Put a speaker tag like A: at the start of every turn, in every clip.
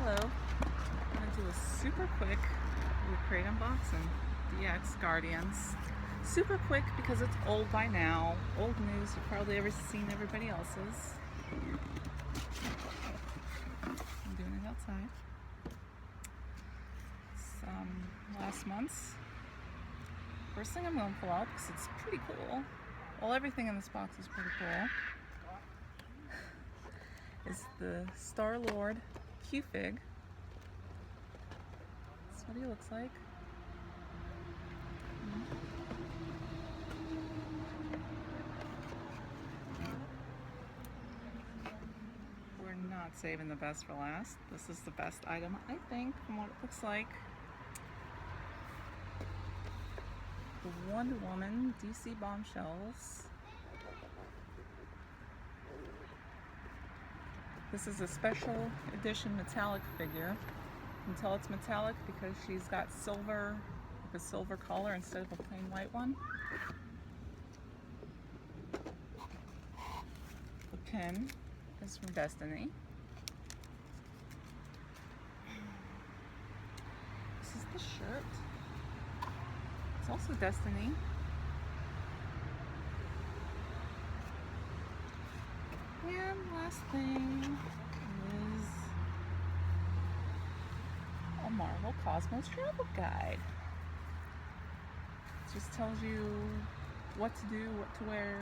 A: Hello, I'm going to do a super quick Lootcrate unboxing. DX Guardians. Super quick because it's old by now. Old news, you've probably ever seen everybody else's. I'm doing it outside. It's last month's. First thing I'm going to pull out, because it's pretty cool. Well, everything in this box is pretty cool. Is the Star-Lord Q-Fig. That's what he looks like. We're not saving the best for last. This is the best item, I think, from what it looks like. The Wonder Woman DC Bombshells. This is a special edition metallic figure. You can tell it's metallic because she's got silver, like a silver collar instead of a plain white one. The pin is from Destiny. This is the shirt. It's also Destiny. And last thing is a Marvel Cosmos travel guide. It just tells you what to do, what to wear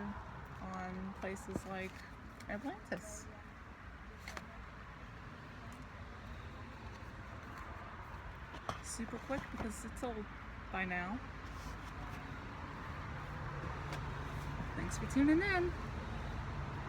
A: on places like Atlantis. Super quick because it's old by now. Thanks for tuning in.